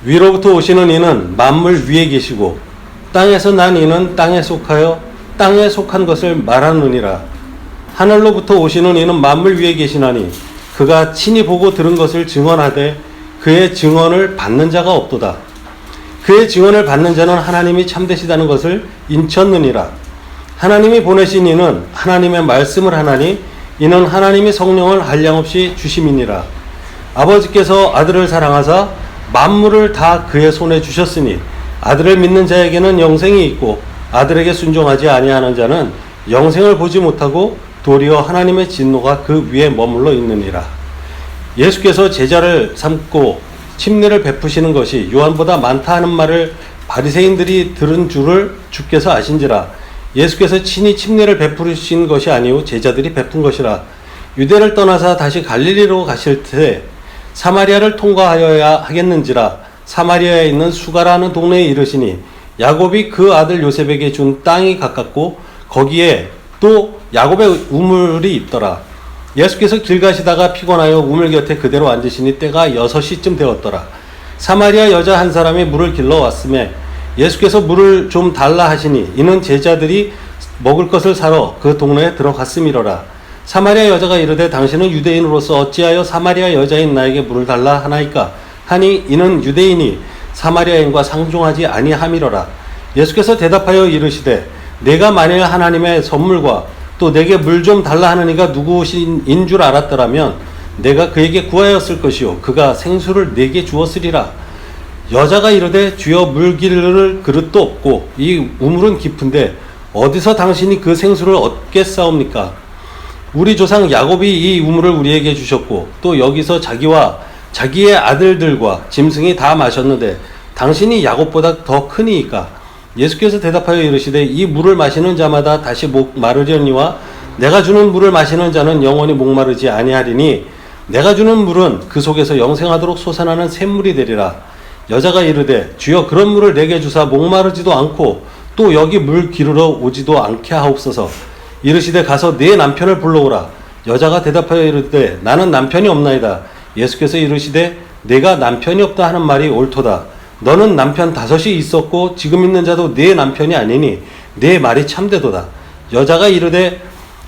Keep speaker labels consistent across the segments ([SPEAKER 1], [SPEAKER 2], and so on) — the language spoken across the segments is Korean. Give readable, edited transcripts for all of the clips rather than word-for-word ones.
[SPEAKER 1] 위로부터 오시는 이는 만물 위에 계시고 땅에서 난 이는 땅에 속하여 땅에 속한 것을 말하느니라. 하늘로부터 오시는 이는 만물 위에 계시나니 그가 친히 보고 들은 것을 증언하되 그의 증언을 받는 자가 없도다. 그의 증언을 받는 자는 하나님이 참되시다는 것을 인쳤느니라. 하나님이 보내신 이는 하나님의 말씀을 하나니 이는 하나님이 성령을 한량없이 주심이니라. 아버지께서 아들을 사랑하사 만물을 다 그의 손에 주셨으니 아들을 믿는 자에게는 영생이 있고 아들에게 순종하지 아니하는 자는 영생을 보지 못하고 도리어 하나님의 진노가 그 위에 머물러 있느니라. 예수께서 제자를 삼고 침례를 베푸시는 것이 요한보다 많다 하는 말을 바리새인들이 들은 줄을 주께서 아신지라. 예수께서 친히 침례를 베푸신 것이 아니오 제자들이 베푼 것이라. 유대를 떠나사 다시 갈릴리로 가실 때 사마리아를 통과하여야 하겠는지라. 사마리아에 있는 수가라는 동네에 이르시니 야곱이 그 아들 요셉에게 준 땅이 가깝고 거기에 또 야곱의 우물이 있더라. 예수께서 길 가시다가 피곤하여 우물 곁에 그대로 앉으시니 때가 6시쯤 되었더라. 사마리아 여자 한 사람이 물을 길러 왔음에 예수께서 물을 좀 달라 하시니 이는 제자들이 먹을 것을 사러 그 동네에 들어갔음이로라. 사마리아 여자가 이르되 당신은 유대인으로서 어찌하여 사마리아 여자인 나에게 물을 달라 하나이까 하니 이는 유대인이 사마리아인과 상종하지 아니함이로라. 예수께서 대답하여 이르시되 내가 만일 하나님의 선물과 또 내게 물 좀 달라 하느니가 누구인 줄 알았더라면 내가 그에게 구하였을 것이요 그가 생수를 내게 주었으리라. 여자가 이르되 주여 물 기를 그릇도 없고 이 우물은 깊은데 어디서 당신이 그 생수를 얻겠사옵니까? 우리 조상 야곱이 이 우물을 우리에게 주셨고 또 여기서 자기와 자기의 아들들과 짐승이 다 마셨는데 당신이 야곱보다 더 크니이까? 예수께서 대답하여 이르시되 이 물을 마시는 자마다 다시 목 마르려니와 내가 주는 물을 마시는 자는 영원히 목마르지 아니하리니 내가 주는 물은 그 속에서 영생하도록 솟아나는 샘물이 되리라. 여자가 이르되 주여 그런 물을 내게 주사 목마르지도 않고 또 여기 물 기르러 오지도 않게 하옵소서. 이르시되 가서 네 남편을 불러오라. 여자가 대답하여 이르되 나는 남편이 없나이다. 예수께서 이르시되 내가 남편이 없다 하는 말이 옳도다. 너는 남편 5이 있었고 지금 있는 자도 네 남편이 아니니 네 말이 참되도다. 여자가 이르되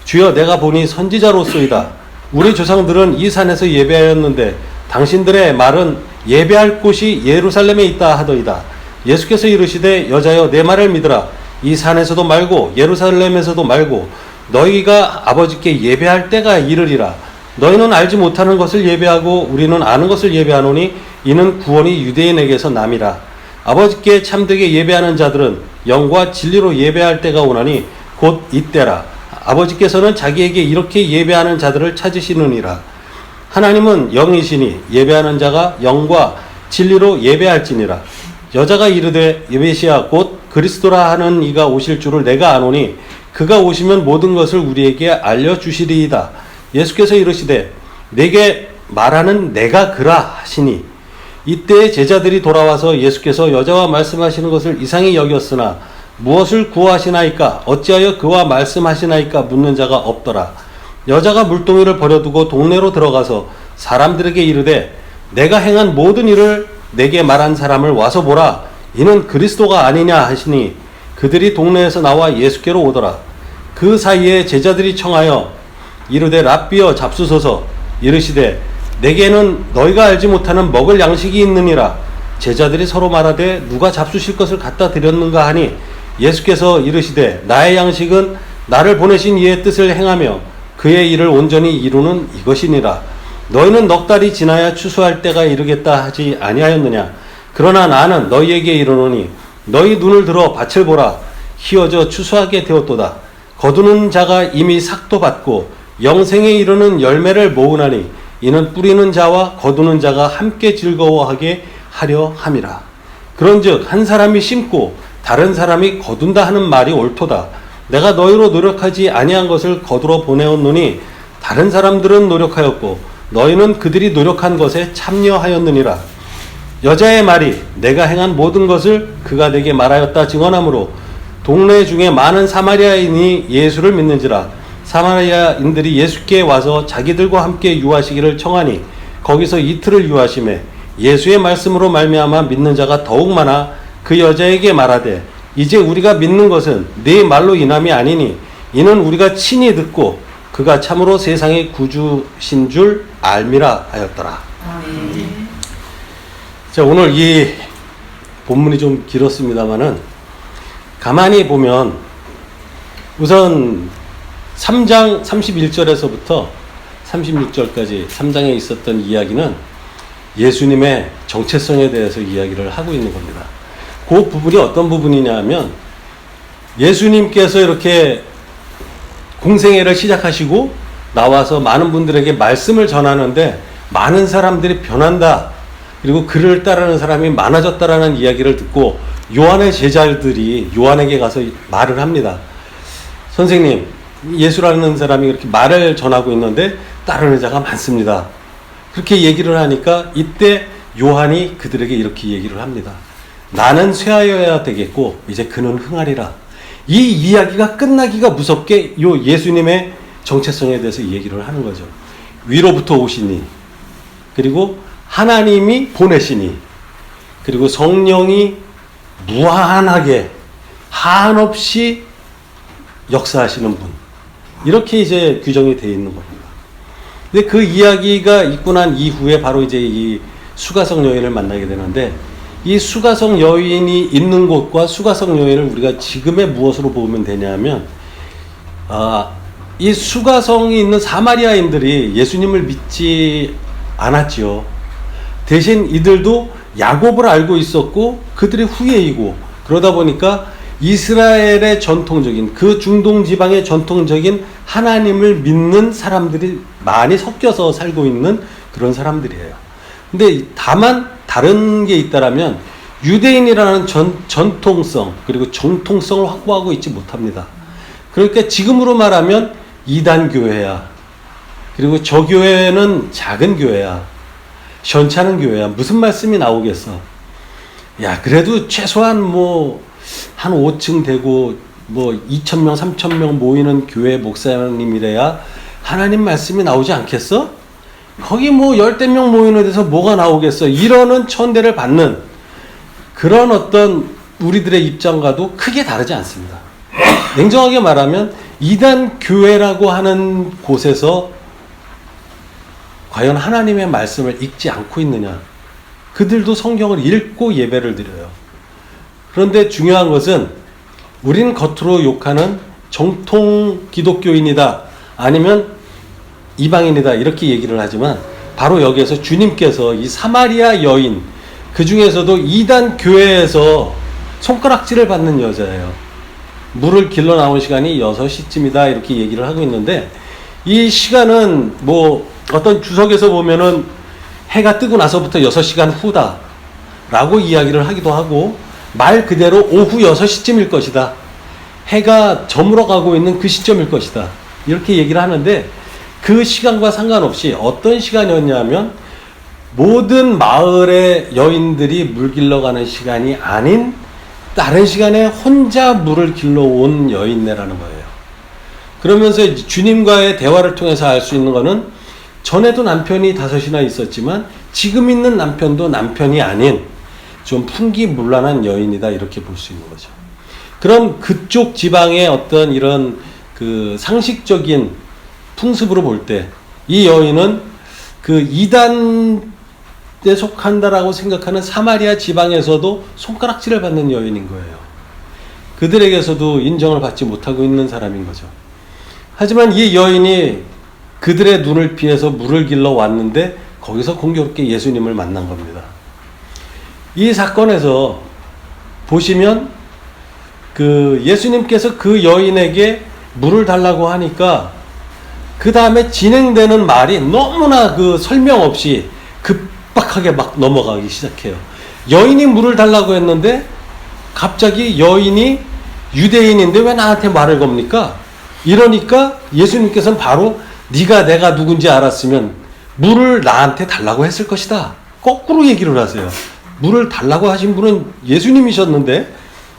[SPEAKER 1] 주여 내가 보니 선지자로소이다. 우리 조상들은 이 산에서 예배하였는데 당신들의 말은 예배할 곳이 예루살렘에 있다 하더이다. 예수께서 이르시되 여자여 내 말을 믿으라. 이 산에서도 말고 예루살렘에서도 말고 너희가 아버지께 예배할 때가 이르리라. 너희는 알지 못하는 것을 예배하고 우리는 아는 것을 예배하노니 이는 구원이 유대인에게서 남이라. 아버지께 참되게 예배하는 자들은 영과 진리로 예배할 때가 오나니 곧 이때라. 아버지께서는 자기에게 이렇게 예배하는 자들을 찾으시느니라. 하나님은 영이시니 예배하는 자가 영과 진리로 예배할지니라. 여자가 이르되 메시아 곧 그리스도라 하는 이가 오실 줄을 내가 아노니 그가 오시면 모든 것을 우리에게 알려주시리이다. 예수께서 이르시되 내게 말하는 내가 그라 하시니 이때 제자들이 돌아와서 예수께서 여자와 말씀하시는 것을 이상히 여겼으나 무엇을 구하시나이까 어찌하여 그와 말씀하시나이까 묻는 자가 없더라. 여자가 물동이를 버려두고 동네로 들어가서 사람들에게 이르되 내가 행한 모든 일을 내게 말한 사람을 와서 보라. 이는 그리스도가 아니냐 하시니 그들이 동네에서 나와 예수께로 오더라. 그 사이에 제자들이 청하여 이르되 랍비여 잡수소서. 이르시되 내게는 너희가 알지 못하는 먹을 양식이 있느니라. 제자들이 서로 말하되 누가 잡수실 것을 갖다 드렸는가 하니 예수께서 이르시되 나의 양식은 나를 보내신 이의 뜻을 행하며 그의 일을 온전히 이루는 이것이니라. 너희는 넉 달이 지나야 추수할 때가 이르겠다 하지 아니하였느냐. 그러나 나는 너희에게 이르노니 너희 눈을 들어 밭을 보라. 희어져 추수하게 되었도다. 거두는 자가 이미 삭도 받고 영생에 이르는 열매를 모으나니 이는 뿌리는 자와 거두는 자가 함께 즐거워하게 하려 함이라. 그런즉 한 사람이 심고 다른 사람이 거둔다 하는 말이 옳도다. 내가 너희로 노력하지 아니한 것을 거두러 보내었노니 다른 사람들은 노력하였고 너희는 그들이 노력한 것에 참여하였느니라. 여자의 말이 내가 행한 모든 것을 그가 내게 말하였다 증언하므로 동네 중에 많은 사마리아인이 예수를 믿는지라. 사마리아인들이 예수께 와서 자기들과 함께 유하시기를 청하니 거기서 이틀을 유하심에 예수의 말씀으로 말미암아 믿는 자가 더욱 많아 그 여자에게 말하되 이제 우리가 믿는 것은 네 말로 인함이 아니니 이는 우리가 친히 듣고 그가 참으로 세상의 구주신 줄 알미라 하였더라. 자, 오늘 이 본문이 좀 길었습니다만은 가만히 보면 우선 3장 31절에서부터 36절까지 3장에 있었던 이야기는 예수님의 정체성에 대해서 이야기를 하고 있는 겁니다. 그 부분이 어떤 부분이냐 하면 예수님께서 이렇게 공생애를 시작하시고 나와서 많은 분들에게 말씀을 전하는데 많은 사람들이 변한다. 그리고 그를 따르는 사람이 많아졌다라는 이야기를 듣고 요한의 제자들이 요한에게 가서 말을 합니다. 선생님, 예수라는 사람이 이렇게 말을 전하고 있는데 따르는 자가 많습니다. 그렇게 얘기를 하니까 이때 요한이 그들에게 이렇게 얘기를 합니다. 나는 쇠하여야 되겠고 이제 그는 흥하리라. 이 이야기가 끝나기가 무섭게 요 예수님의 정체성에 대해서 얘기를 하는 거죠. 위로부터 오시니, 그리고 하나님이 보내시니, 그리고 성령이 무한하게 한없이 역사하시는 분. 이렇게 이제 규정이 되어 있는 겁니다. 근데 그 이야기가 있고 난 이후에 바로 이제 이 수가성 여인을 만나게 되는데, 이 수가성 여인이 있는 곳과 수가성 여인을 우리가 지금의 무엇으로 보면 되냐면, 이 수가성이 있는 사마리아인들이 예수님을 믿지 않았지요. 대신 이들도 야곱을 알고 있었고 그들의 후예이고, 그러다 보니까 이스라엘의 전통적인, 그 중동 지방의 전통적인 하나님을 믿는 사람들이 많이 섞여서 살고 있는 그런 사람들이에요. 근데 다만 다른 게 있다라면 유대인이라는 전통성 그리고 정통성을 확보하고 있지 못합니다. 그러니까 지금으로 말하면 이단 교회야, 그리고 저 교회는 작은 교회야, 현찮은 교회야. 무슨 말씀이 나오겠어? 야, 그래도 최소한 한 5층 되고 2,000명, 3,000명 모이는 교회 목사님이래야 하나님 말씀이 나오지 않겠어? 거기 10명 모이는 데서 뭐가 나오겠어? 이러는 천대를 받는 그런 어떤 우리들의 입장과도 크게 다르지 않습니다. 냉정하게 말하면 이단 교회라고 하는 곳에서 과연 하나님의 말씀을 읽지 않고 있느냐? 그들도 성경을 읽고 예배를 드려요. 그런데 중요한 것은 우리는 겉으로 욕하는 정통 기독교인이다, 아니면 이방인이다, 이렇게 얘기를 하지만 바로 여기에서 주님께서 이 사마리아 여인, 그 중에서도 이단 교회에서 손가락질을 받는 여자예요. 물을 길러 나온 시간이 6시쯤이다 이렇게 얘기를 하고 있는데, 이 시간은 어떤 주석에서 보면은 해가 뜨고 나서부터 6시간 후다 라고 이야기를 하기도 하고, 말 그대로 오후 6시쯤일 것이다, 해가 저물어 가고 있는 그 시점일 것이다, 이렇게 얘기를 하는데, 그 시간과 상관없이 어떤 시간이었냐면 모든 마을의 여인들이 물 길러 가는 시간이 아닌 다른 시간에 혼자 물을 길러 온 여인네라는 거예요. 그러면서 주님과의 대화를 통해서 알 수 있는 거는, 전에도 남편이 5이나 있었지만 지금 있는 남편도 남편이 아닌 좀 풍기문란한 여인이다, 이렇게 볼 수 있는 거죠. 그럼 그쪽 지방의 어떤 이런 그 상식적인 풍습으로 볼 때 이 여인은 그 이단에 속한다라고 생각하는 사마리아 지방에서도 손가락질을 받는 여인인 거예요. 그들에게서도 인정을 받지 못하고 있는 사람인 거죠. 하지만 이 여인이 그들의 눈을 피해서 물을 길러 왔는데 거기서 공교롭게 예수님을 만난 겁니다. 이 사건에서 보시면 그 예수님께서 그 여인에게 물을 달라고 하니까 그 다음에 진행되는 말이 너무나 그 설명 없이 급박하게 막 넘어가기 시작해요. 여인이 물을 달라고 했는데 갑자기 여인이 유대인인데 왜 나한테 말을 겁니까? 이러니까 예수님께서는 바로 네가 내가 누군지 알았으면 물을 나한테 달라고 했을 것이다, 거꾸로 얘기를 하세요. 물을 달라고 하신 분은 예수님이셨는데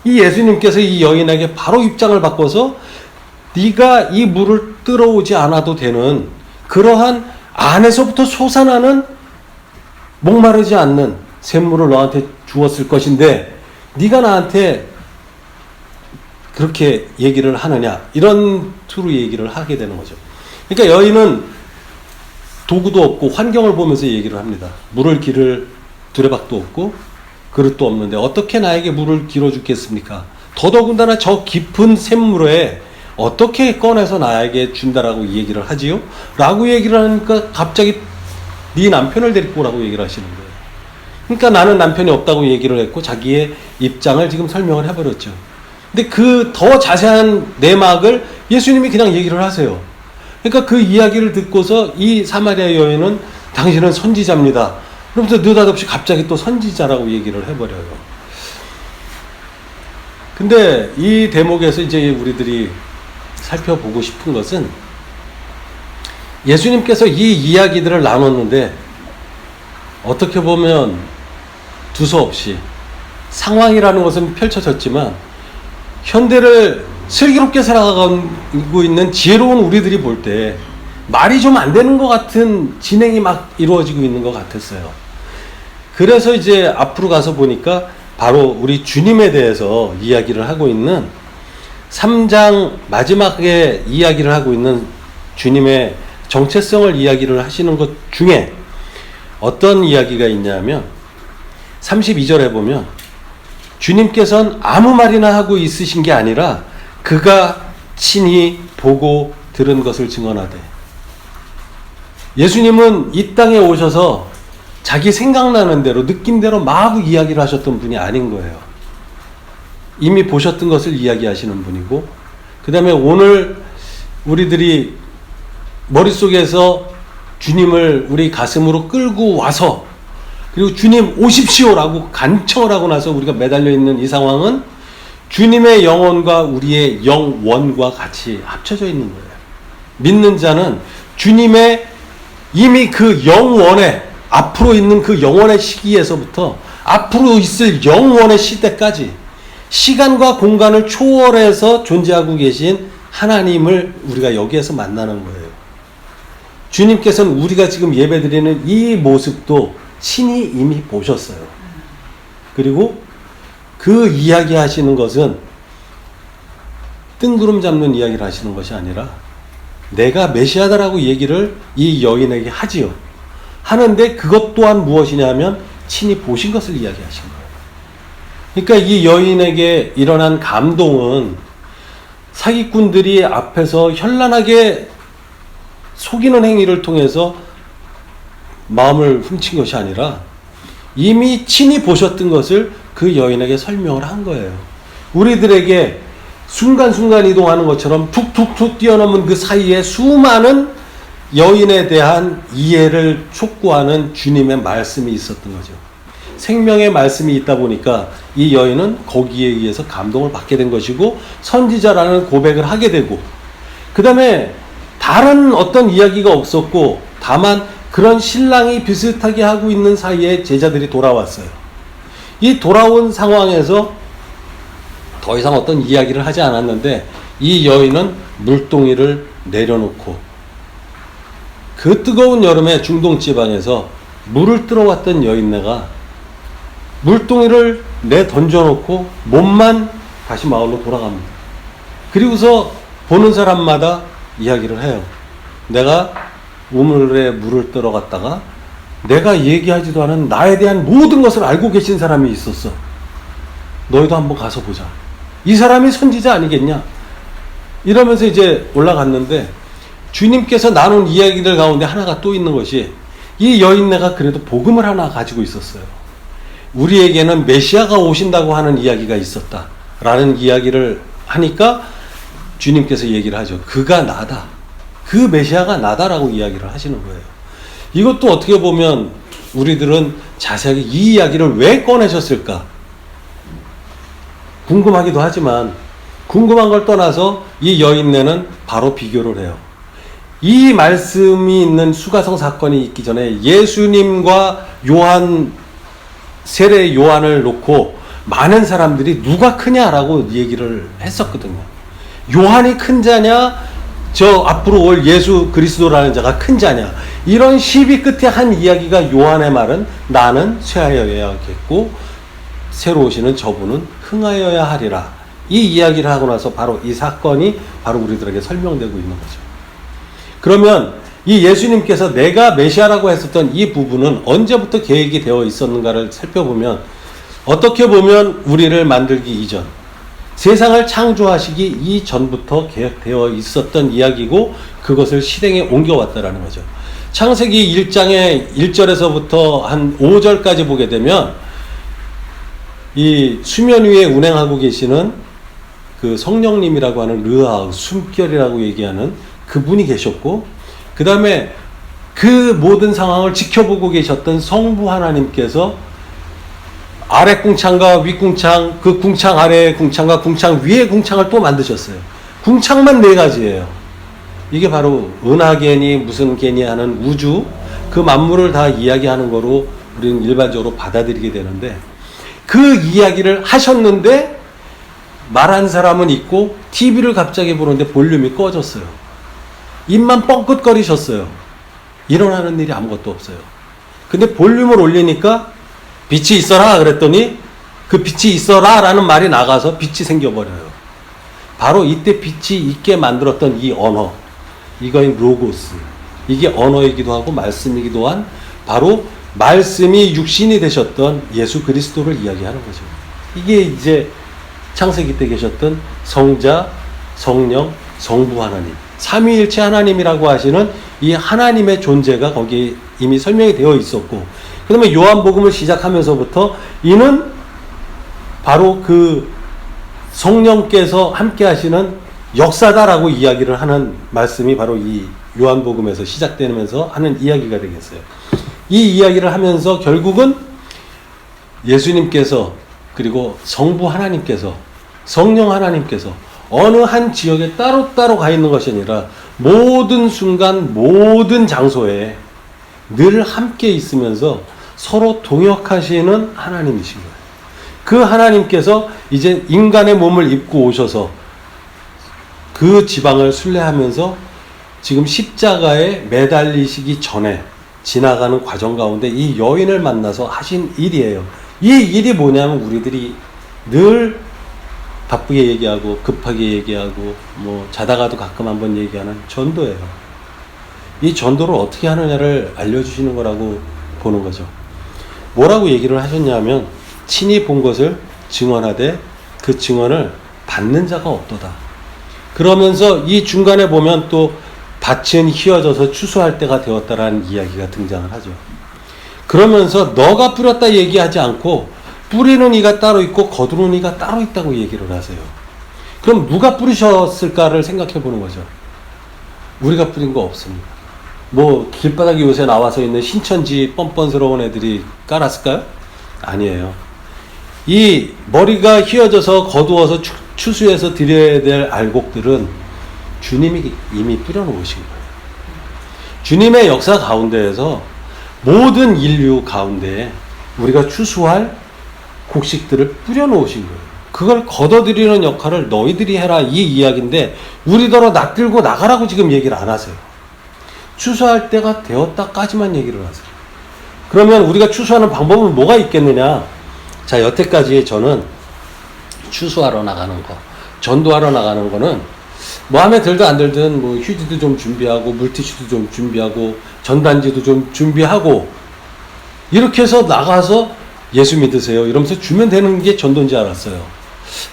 [SPEAKER 1] 이 예수님께서 이 여인에게 바로 입장을 바꿔서 네가 이 물을 들어오지 않아도 되는 그러한 안에서부터 솟아나는 목마르지 않는 샘물을 너한테 주었을 것인데 네가 나한테 그렇게 얘기를 하느냐, 이런 투로 얘기를 하게 되는 거죠. 그러니까 여인은 도구도 없고 환경을 보면서 얘기를 합니다. 물을 기를 두레박도 없고 그릇도 없는데 어떻게 나에게 물을 길어 주겠습니까? 더더군다나 저 깊은 샘물에 어떻게 꺼내서 나에게 준다라고 얘기를 하지요? 라고 얘기를 하니까 갑자기 네 남편을 데리고 오라고 얘기를 하시는 거예요. 그러니까 나는 남편이 없다고 얘기를 했고 자기의 입장을 지금 설명을 해버렸죠. 근데 그 더 자세한 내막을 예수님이 그냥 얘기를 하세요. 그러니까 그 이야기를 듣고서 이 사마리아 여인은 당신은 선지자입니다. 그러면서 느닷없이 갑자기 또 선지자라고 얘기를 해버려요. 근데 이 대목에서 이제 우리들이 살펴보고 싶은 것은 예수님께서 이 이야기들을 나눴는데 어떻게 보면 두서없이 상황이라는 것은 펼쳐졌지만 현대를 슬기롭게 살아가고 있는 지혜로운 우리들이 볼 때 말이 좀 안 되는 것 같은 진행이 막 이루어지고 있는 것 같았어요. 그래서 이제 앞으로 가서 보니까 바로 우리 주님에 대해서 이야기를 하고 있는 3장 마지막에 이야기를 하고 있는 주님의 정체성을 이야기를 하시는 것 중에 어떤 이야기가 있냐면 32절에 보면 주님께서는 아무 말이나 하고 있으신 게 아니라 그가 친히 보고 들은 것을 증언하되, 예수님은 이 땅에 오셔서 자기 생각나는 대로 느낌대로 마구 이야기를 하셨던 분이 아닌 거예요. 이미 보셨던 것을 이야기하시는 분이고, 그 다음에 오늘 우리들이 머릿속에서 주님을 우리 가슴으로 끌고 와서 그리고 주님 오십시오라고 간청을 하고 나서 우리가 매달려 있는 이 상황은 주님의 영혼과 우리의 영원과 같이 합쳐져 있는 거예요. 믿는 자는 주님의 이미 그 영원의 앞으로 있는 그 영원의 시기에서부터 앞으로 있을 영원의 시대까지 시간과 공간을 초월해서 존재하고 계신 하나님을 우리가 여기에서 만나는 거예요. 주님께서는 우리가 지금 예배드리는 이 모습도 친히 이미 보셨어요. 그리고 그 이야기 하시는 것은 뜬구름 잡는 이야기를 하시는 것이 아니라 내가 메시아다라고 얘기를 이 여인에게 하지요. 하는데 그것 또한 무엇이냐면 친히 보신 것을 이야기하신 거예요. 그러니까 이 여인에게 일어난 감동은 사기꾼들이 앞에서 현란하게 속이는 행위를 통해서 마음을 훔친 것이 아니라 이미 친히 보셨던 것을 그 여인에게 설명을 한 거예요. 우리들에게 순간순간 이동하는 것처럼 툭툭툭 뛰어넘은 그 사이에 수많은 여인에 대한 이해를 촉구하는 주님의 말씀이 있었던 거죠. 생명의 말씀이 있다 보니까 이 여인은 거기에 의해서 감동을 받게 된 것이고 선지자라는 고백을 하게 되고, 그 다음에 다른 어떤 이야기가 없었고 다만 그런 신랑이 비슷하게 하고 있는 사이에 제자들이 돌아왔어요. 이 돌아온 상황에서 더 이상 어떤 이야기를 하지 않았는데 이 여인은 물동이를 내려놓고 그 뜨거운 여름에 중동 지방에서 물을 뜨러왔던 여인네가 물동이를 던져놓고 몸만 다시 마을로 돌아갑니다. 그리고서 보는 사람마다 이야기를 해요. 내가 우물에 물을 들어갔다가 내가 얘기하지도 않은 나에 대한 모든 것을 알고 계신 사람이 있었어. 너희도 한번 가서 보자. 이 사람이 선지자 아니겠냐? 이러면서 이제 올라갔는데 주님께서 나눈 이야기들 가운데 하나가 또 있는 것이 이 여인네가 그래도 복음을 하나 가지고 있었어요. 우리에게는 메시아가 오신다고 하는 이야기가 있었다 라는 이야기를 하니까 주님께서 얘기를 하죠. 그가 나다. 그 메시아가 나다라고 이야기를 하시는 거예요. 이것도 어떻게 보면 우리들은 자세하게 이 이야기를 왜 꺼내셨을까 궁금하기도 하지만 궁금한 걸 떠나서 이 여인네는 바로 비교를 해요. 이 말씀이 있는 수가성 사건이 있기 전에 예수님과 세례 요한을 놓고 많은 사람들이 누가 크냐라고 얘기를 했었거든요. 요한이 큰 자냐, 저 앞으로 올 예수 그리스도라는 자가 큰 자냐, 이런 시비 끝에 한 이야기가 요한의 말은 나는 쇠하여야겠고 새로 오시는 저분은 흥하여야 하리라. 이 이야기를 하고 나서 바로 이 사건이 바로 우리들에게 설명되고 있는 거죠. 그러면 이 예수님께서 내가 메시아라고 했었던 이 부분은 언제부터 계획이 되어 있었는가를 살펴보면 어떻게 보면 우리를 만들기 이전, 세상을 창조하시기 이전부터 계획되어 있었던 이야기고 그것을 실행에 옮겨왔다라는 거죠. 창세기 1장의 1절에서부터 한 5절까지 보게 되면 이 수면 위에 운행하고 계시는 그 성령님이라고 하는 르아, 숨결이라고 얘기하는 그분이 계셨고, 그 다음에 그 모든 상황을 지켜보고 계셨던 성부 하나님께서 아래 궁창과 윗 궁창, 그 궁창 아래의 궁창과 궁창 위의 궁창을 또 만드셨어요. 궁창만 4가지예요. 이게 바로 은하계니 무슨 계니 하는 우주, 그 만물을 다 이야기하는 거로 우리는 일반적으로 받아들이게 되는데, 그 이야기를 하셨는데 말한 사람은 있고 TV를 갑자기 보는데 볼륨이 꺼졌어요. 입만 뻥긋거리셨어요. 일어나는 일이 아무것도 없어요. 근데 볼륨을 올리니까 빛이 있어라 그랬더니 그 빛이 있어라 라는 말이 나가서 빛이 생겨버려요. 바로 이때 빛이 있게 만들었던 이 언어, 이거인 로고스, 이게 언어이기도 하고 말씀이기도 한 바로 말씀이 육신이 되셨던 예수 그리스도를 이야기하는 거죠. 이게 이제 창세기 때 계셨던 성자, 성령, 성부 하나님, 삼위일체 하나님이라고 하시는 이 하나님의 존재가 거기에 이미 설명이 되어 있었고, 그 다음에 요한복음을 시작하면서부터 이는 바로 그 성령께서 함께 하시는 역사다라고 이야기를 하는 말씀이 바로 이 요한복음에서 시작되면서 하는 이야기가 되겠어요. 이 이야기를 하면서 결국은 예수님께서 그리고 성부 하나님께서 성령 하나님께서 어느 한 지역에 따로따로 가 있는 것이 아니라 모든 순간 모든 장소에 늘 함께 있으면서 서로 동역하시는 하나님이신 거예요. 그 하나님께서 이제 인간의 몸을 입고 오셔서 그 지방을 순례하면서 지금 십자가에 매달리시기 전에 지나가는 과정 가운데 이 여인을 만나서 하신 일이에요. 이 일이 뭐냐면 우리들이 늘 바쁘게 얘기하고 급하게 얘기하고 뭐 자다가도 가끔 한번 얘기하는 전도예요. 이 전도를 어떻게 하느냐를 알려주시는 거라고 보는 거죠. 뭐라고 얘기를 하셨냐면 친히 본 것을 증언하되 그 증언을 받는 자가 없도다. 그러면서 이 중간에 보면 또 밭은 휘어져서 추수할 때가 되었다라는 이야기가 등장을 하죠. 그러면서 너가 뿌렸다 얘기하지 않고 뿌리는 이가 따로 있고 거두는 이가 따로 있다고 얘기를 하세요. 그럼 누가 뿌리셨을까를 생각해 보는 거죠. 우리가 뿌린 거 없습니다. 뭐 길바닥에 요새 나와서 있는 신천지 뻔뻔스러운 애들이 깔았을까요? 아니에요. 이 머리가 휘어져서 거두어서 추수해서 드려야 될 알곡들은 주님이 이미 뿌려놓으신 거예요. 주님의 역사 가운데에서 모든 인류 가운데 우리가 추수할 곡식들을 뿌려놓으신 거예요. 그걸 걷어들이는 역할을 너희들이 해라 이 이야기인데 우리더러 낯들고 나가라고 지금 얘기를 안 하세요. 추수할 때가 되었다까지만 얘기를 하세요. 그러면 우리가 추수하는 방법은 뭐가 있겠느냐? 자, 여태까지 저는 추수하러 나가는 거, 전도하러 나가는 거는 마음에 들든 안 들든 뭐 휴지도 좀 준비하고 물티슈도 좀 준비하고 전단지도 좀 준비하고 이렇게 해서 나가서 예수 믿으세요 이러면서 주면 되는 게 전도인 줄 알았어요.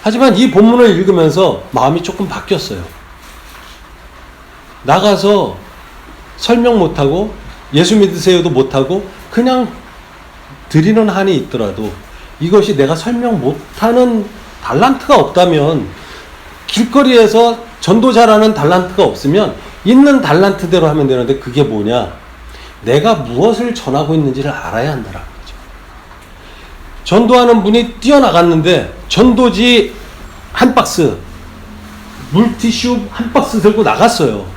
[SPEAKER 1] 하지만 이 본문을 읽으면서 마음이 조금 바뀌었어요. 나가서 설명 못하고 예수 믿으세요도 못하고 그냥 드리는 한이 있더라도 이것이 내가 설명 못하는 달란트가 없다면, 길거리에서 전도 잘하는 달란트가 없으면 있는 달란트대로 하면 되는데 그게 뭐냐? 내가 무엇을 전하고 있는지를 알아야 한다라는 거죠. 전도하는 분이 뛰어나갔는데 전도지 한 박스, 물티슈 한 박스 들고 나갔어요.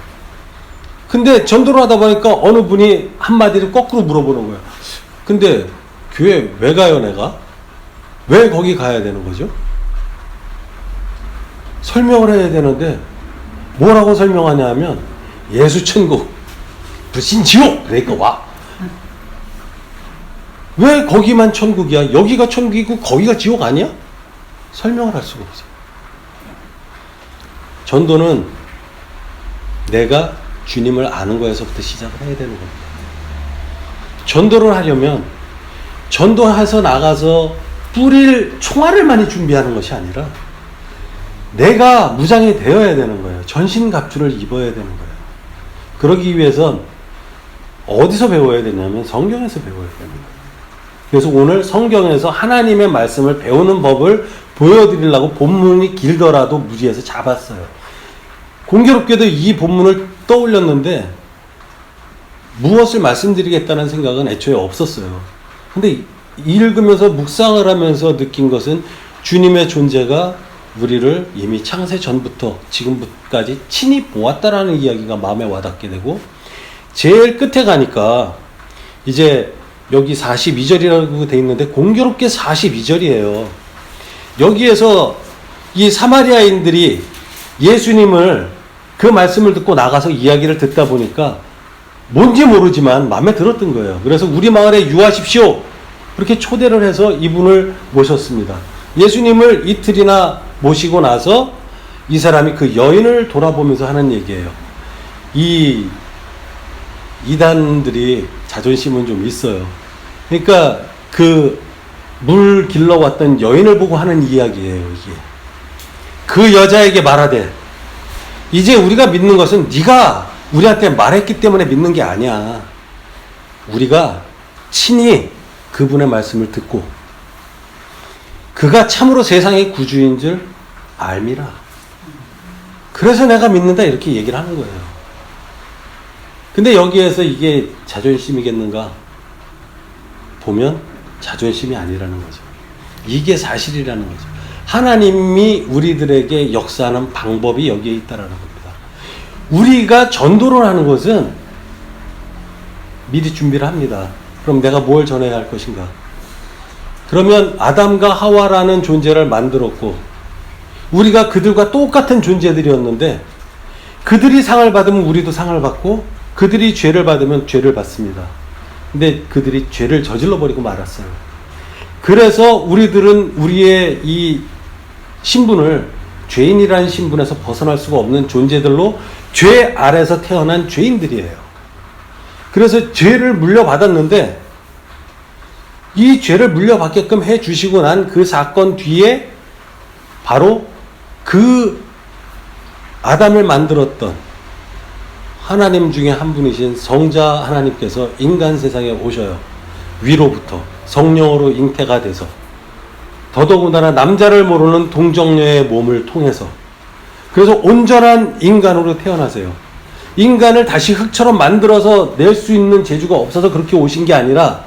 [SPEAKER 1] 근데 전도를 하다 보니까 어느 분이 한마디를 거꾸로 물어보는 거예요. 근데 교회 왜 가요 내가? 왜 거기 가야 되는 거죠? 설명을 해야 되는데 뭐라고 설명하냐 하면 예수 천국, 불신지옥! 그러니까 와. 왜 거기만 천국이야? 여기가 천국이고 거기가 지옥 아니야? 설명을 할 수가 없어요. 전도는 내가 주님을 아는 거에서부터 시작을 해야 되는 겁니다. 전도를 하려면 전도해서 나가서 뿌릴 총알을 많이 준비하는 것이 아니라 내가 무장이 되어야 되는 거예요. 전신갑주를 입어야 되는 거예요. 그러기 위해선 어디서 배워야 되냐면 성경에서 배워야 됩니다. 그래서 오늘 성경에서 하나님의 말씀을 배우는 법을 보여드리려고 본문이 길더라도 무리해서 잡았어요. 공교롭게도 이 본문을 떠올렸는데 무엇을 말씀드리겠다는 생각은 애초에 없었어요. 근데 읽으면서 묵상을 하면서 느낀 것은 주님의 존재가 우리를 이미 창세 전부터 지금까지 친히 보았다라는 이야기가 마음에 와닿게 되고, 제일 끝에 가니까 이제 여기 42절이라고 돼 있는데 공교롭게 42절이에요. 여기에서 이 사마리아인들이 예수님을 그 말씀을 듣고 나가서 이야기를 듣다 보니까 뭔지 모르지만 마음에 들었던 거예요. 그래서 우리 마을에 유하십시오. 그렇게 초대를 해서 이분을 모셨습니다. 예수님을 이틀이나 모시고 나서 이 사람이 그 여인을 돌아보면서 하는 얘기예요. 이 이단들이 자존심은 좀 있어요. 그러니까 그 물 길러왔던 여인을 보고 하는 이야기예요, 이게. 그 여자에게 말하되, 이제 우리가 믿는 것은 네가 우리한테 말했기 때문에 믿는 게 아니야. 우리가 친히 그분의 말씀을 듣고 그가 참으로 세상의 구주인 줄 알미라. 그래서 내가 믿는다, 이렇게 얘기를 하는 거예요. 근데 여기에서 이게 자존심이겠는가 보면 자존심이 아니라는 거죠. 이게 사실이라는 거죠. 하나님이 우리들에게 역사하는 방법이 여기에 있다라는 겁니다. 우리가 전도를 하는 것은 미리 준비를 합니다. 그럼 내가 뭘 전해야 할 것인가? 그러면 아담과 하와라는 존재를 만들었고 우리가 그들과 똑같은 존재들이었는데 그들이 상을 받으면 우리도 상을 받고 그들이 죄를 받으면 죄를 받습니다. 근데 그들이 죄를 저질러 버리고 말았어요. 그래서 우리들은 우리의 이 신분을 죄인이라는 신분에서 벗어날 수가 없는 존재들로 죄 아래서 태어난 죄인들이에요. 그래서 죄를 물려받았는데 이 죄를 물려받게끔 해주시고 난 그 사건 뒤에 바로 그 아담을 만들었던 하나님 중에 한 분이신 성자 하나님께서 인간 세상에 오셔요. 위로부터 성령으로 잉태가 돼서 더더군다나 남자를 모르는 동정녀의 몸을 통해서 그래서 온전한 인간으로 태어나세요. 인간을 다시 흙처럼 만들어서 낼 수 있는 재주가 없어서 그렇게 오신 게 아니라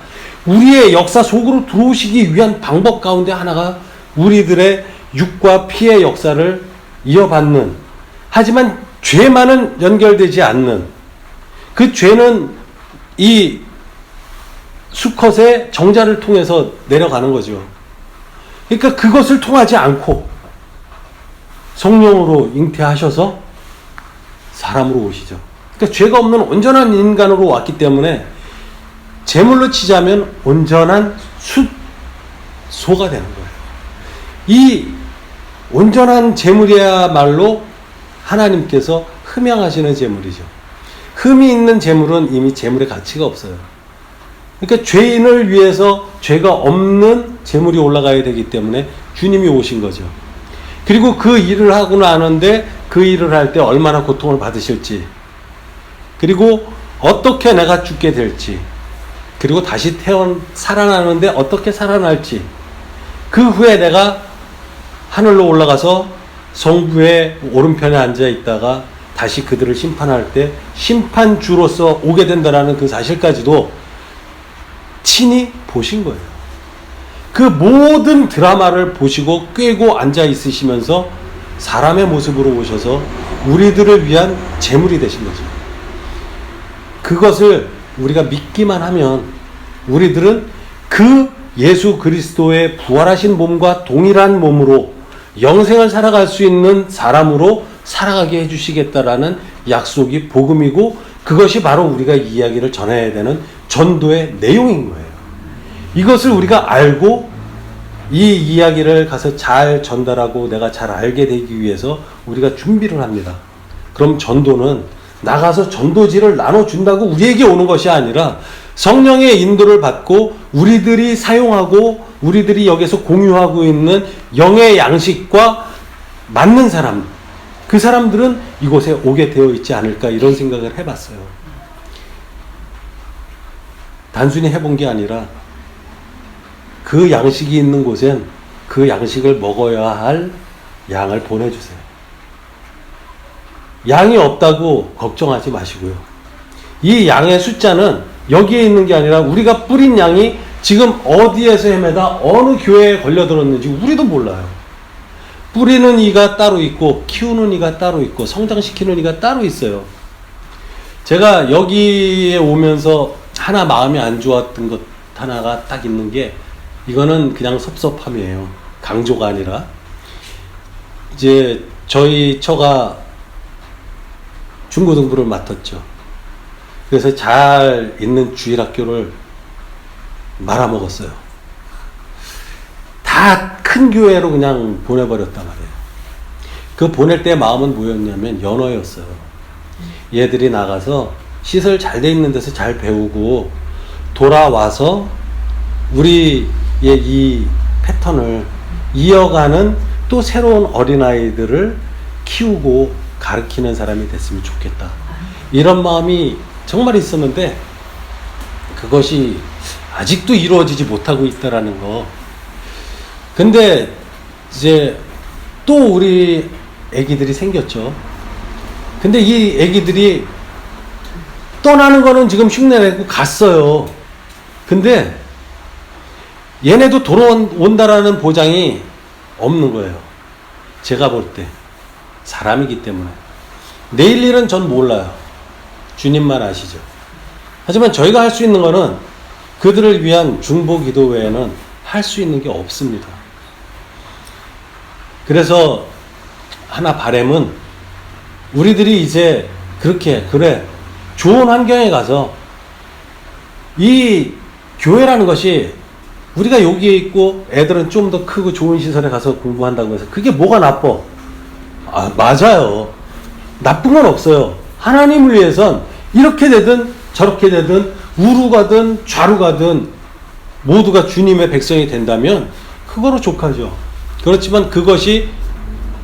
[SPEAKER 1] 우리의 역사 속으로 들어오시기 위한 방법 가운데 하나가 우리들의 육과 피의 역사를 이어받는, 하지만 죄만은 연결되지 않는, 그 죄는 이 수컷의 정자를 통해서 내려가는 거죠. 그러니까 그것을 통하지 않고 성령으로 잉태하셔서 사람으로 오시죠. 그러니까 죄가 없는 온전한 인간으로 왔기 때문에 제물로 치자면 온전한 소가 되는 거예요. 이 온전한 제물이야말로 하나님께서 흠양하시는 제물이죠. 흠이 있는 제물은 이미 제물의 가치가 없어요. 그러니까 죄인을 위해서 죄가 없는 제물이 올라가야 되기 때문에 주님이 오신 거죠. 그리고 그 일을 하고 나는데 그 일을 할 때 얼마나 고통을 받으실지, 그리고 어떻게 내가 죽게 될지, 그리고 다시 살아나는데 어떻게 살아날지, 그 후에 내가 하늘로 올라가서 성부의 오른편에 앉아 있다가 다시 그들을 심판할 때 심판주로서 오게 된다는 그 사실까지도 친히 보신 거예요. 그 모든 드라마를 보시고 꿰고 앉아 있으시면서 사람의 모습으로 오셔서 우리들을 위한 제물이 되신 거죠. 그것을 우리가 믿기만 하면 우리들은 그 예수 그리스도의 부활하신 몸과 동일한 몸으로 영생을 살아갈 수 있는 사람으로 살아가게 해주시겠다라는 약속이 복음이고 그것이 바로 우리가 이야기를 전해야 되는 전도의 내용인 거예요. 이것을 우리가 알고 이 이야기를 가서 잘 전달하고 내가 잘 알게 되기 위해서 우리가 준비를 합니다. 그럼 전도는 나가서 전도지를 나눠준다고 우리에게 오는 것이 아니라 성령의 인도를 받고 우리들이 사용하고 우리들이 여기서 공유하고 있는 영의 양식과 맞는 사람, 그 사람들은 이곳에 오게 되어 있지 않을까 이런 생각을 해봤어요. 단순히 해본 게 아니라 그 양식이 있는 곳엔 그 양식을 먹어야 할 양을 보내주세요. 양이 없다고 걱정하지 마시고요. 이 양의 숫자는 여기에 있는 게 아니라 우리가 뿌린 양이 지금 어디에서 헤매다 어느 교회에 걸려들었는지 우리도 몰라요. 뿌리는 이가 따로 있고 키우는 이가 따로 있고 성장시키는 이가 따로 있어요. 제가 여기에 오면서 하나 마음이 안 좋았던 것 하나가 딱 있는 게 이거는 그냥 섭섭함이에요. 강조가 아니라 이제 저희 처가 중고등부를 맡았죠. 그래서 잘 있는 주일학교를 말아먹었어요. 다 큰 교회로 그냥 보내버렸단 말이에요. 그 보낼 때 마음은 뭐였냐면 연어였어요. 얘들이 나가서 시설 잘 돼 있는 데서 잘 배우고 돌아와서 우리의 이 패턴을 이어가는 또 새로운 어린아이들을 키우고 가르치는 사람이 됐으면 좋겠다. 이런 마음이 정말 있었는데 그것이 아직도 이루어지지 못하고 있다라는 거. 근데 이제 또 우리 애기들이 생겼죠. 근데 이 애기들이 떠나는 거는 지금 흉내내고 갔어요. 근데 얘네도 돌아온다라는 보장이 없는 거예요. 제가 볼 때. 사람이기 때문에. 내일 일은 전 몰라요. 주님만 아시죠. 하지만 저희가 할 수 있는 거는 그들을 위한 중보 기도 외에는 할 수 있는 게 없습니다. 그래서 하나 바람은 우리들이 이제 그렇게 그래 좋은 환경에 가서 이 교회라는 것이 우리가 여기에 있고 애들은 좀 더 크고 좋은 시설에 가서 공부한다고 해서 그게 뭐가 나빠? 아, 맞아요. 나쁜 건 없어요. 하나님을 위해선 이렇게 되든 저렇게 되든 우루 가든 좌루 가든 모두가 주님의 백성이 된다면 그거로 족하죠. 그렇지만 그것이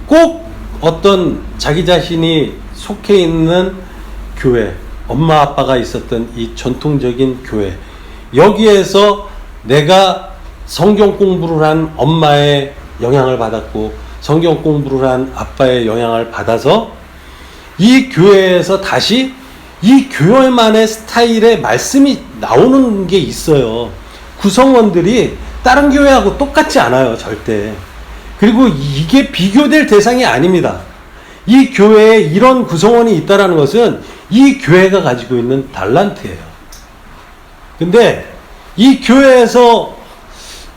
[SPEAKER 1] 꼭 어떤 자기 자신이 속해 있는 교회, 엄마 아빠가 있었던 이 전통적인 교회, 여기에서 내가 성경 공부를 한 엄마의 영향을 받았고 성경 공부를 한 아빠의 영향을 받아서 이 교회에서 다시 이 교회만의 스타일의 말씀이 나오는 게 있어요. 구성원들이 다른 교회하고 똑같지 않아요, 절대. 그리고 이게 비교될 대상이 아닙니다. 이 교회에 이런 구성원이 있다는 것은 이 교회가 가지고 있는 달란트예요. 근데 이 교회에서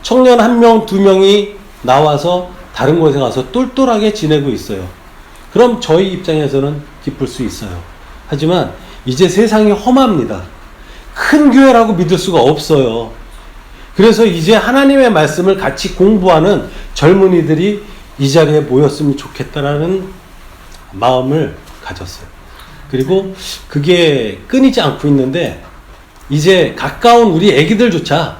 [SPEAKER 1] 청년 1명, 2명이 나와서 다른 곳에 가서 똘똘하게 지내고 있어요. 그럼 저희 입장에서는 기쁠 수 있어요. 하지만 이제 세상이 험합니다. 큰 교회라고 믿을 수가 없어요. 그래서 이제 하나님의 말씀을 같이 공부하는 젊은이들이 이 자리에 모였으면 좋겠다라는 마음을 가졌어요. 그리고 그게 끊이지 않고 있는데 이제 가까운 우리 애기들조차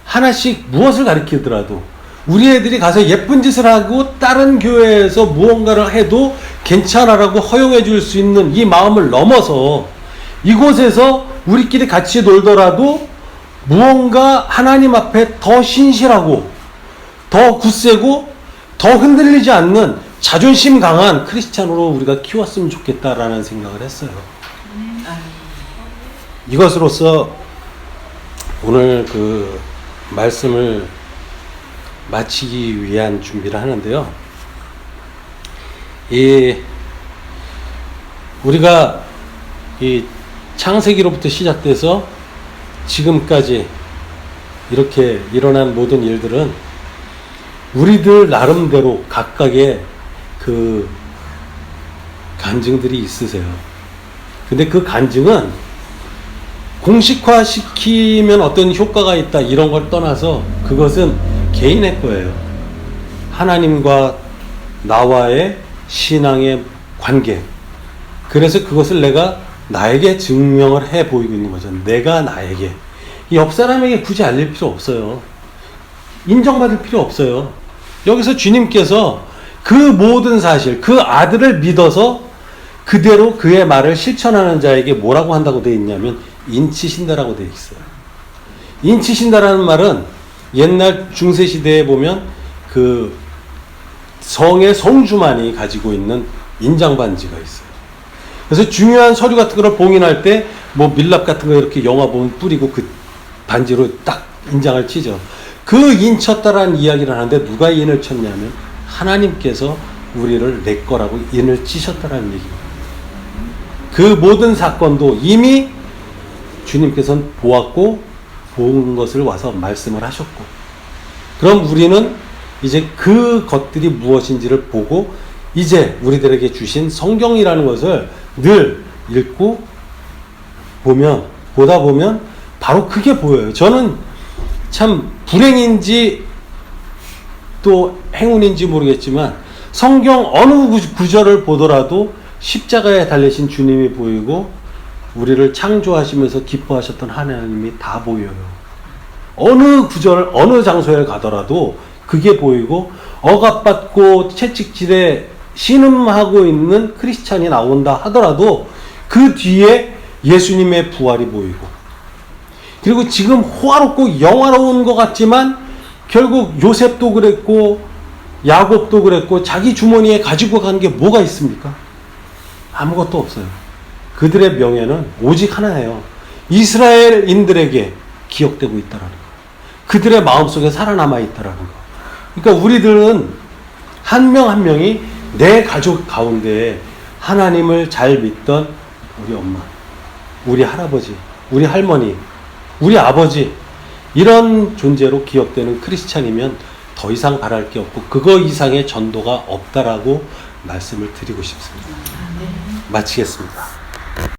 [SPEAKER 1] 하나씩 무엇을 가르치더라도 우리 애들이 가서 예쁜 짓을 하고 다른 교회에서 무언가를 해도 괜찮아라고 허용해 줄 수 있는 이 마음을 넘어서 이곳에서 우리끼리 같이 놀더라도 무언가 하나님 앞에 더 신실하고 더 굳세고 더 흔들리지 않는 자존심 강한 크리스찬으로 우리가 키웠으면 좋겠다라는 생각을 했어요. 이것으로서 오늘 그 말씀을 마치기 위한 준비를 하는데요. 우리가 이 창세기로부터 시작돼서 지금까지 이렇게 일어난 모든 일들은 우리들 나름대로 각각의 그 간증들이 있으세요. 근데 그 간증은 공식화시키면 어떤 효과가 있다 이런 걸 떠나서 그것은 개인의 거예요. 하나님과 나와의 신앙의 관계. 그래서 그것을 내가 나에게 증명을 해 보이고 있는 거죠. 내가 나에게. 옆 사람에게 굳이 알릴 필요 없어요. 인정받을 필요 없어요. 여기서 주님께서 그 모든 사실, 그 아들을 믿어서 그대로 그의 말을 실천하는 자에게 뭐라고 한다고 되어 있냐면 인치신다라고 되어 있어요. 인치신다라는 말은 옛날 중세시대에 보면 그 성의 성주만이 가지고 있는 인장반지가 있어요. 그래서 중요한 서류 같은 거를 봉인할 때 뭐 밀랍 같은 거 이렇게 영화 보면 뿌리고 그 반지로 딱 인장을 치죠. 그 인쳤다라는 이야기를 하는데 누가 인을 쳤냐면 하나님께서 우리를 내 거라고 인을 치셨다라는 얘기입니다. 그 모든 사건도 이미 주님께서는 보았고 본 것을 와서 말씀을 하셨고, 그럼 우리는 이제 그 것들이 무엇인지를 보고 이제 우리들에게 주신 성경이라는 것을 늘 읽고 보다 보면 바로 그게 보여요. 저는 참 불행인지 또 행운인지 모르겠지만 성경 어느 구절을 보더라도 십자가에 달리신 주님이 보이고 우리를 창조하시면서 기뻐하셨던 하나님이 다 보여요. 어느 구절, 어느 장소에 가더라도 그게 보이고 억압받고 채찍질에 신음하고 있는 크리스찬이 나온다 하더라도 그 뒤에 예수님의 부활이 보이고, 그리고 지금 호화롭고 영화로운 것 같지만 결국 요셉도 그랬고 야곱도 그랬고 자기 주머니에 가지고 간 게 뭐가 있습니까? 아무것도 없어요. 그들의 명예는 오직 하나예요. 이스라엘인들에게 기억되고 있다라는 거. 그들의 마음속에 살아남아 있다라는 거. 그러니까 우리들은 한 명 한 명이 내 가족 가운데 하나님을 잘 믿던 우리 엄마, 우리 할아버지, 우리 할머니, 우리 아버지, 이런 존재로 기억되는 크리스찬이면 더 이상 바랄 게 없고 그거 이상의 전도가 없다라고 말씀을 드리고 싶습니다. 마치겠습니다.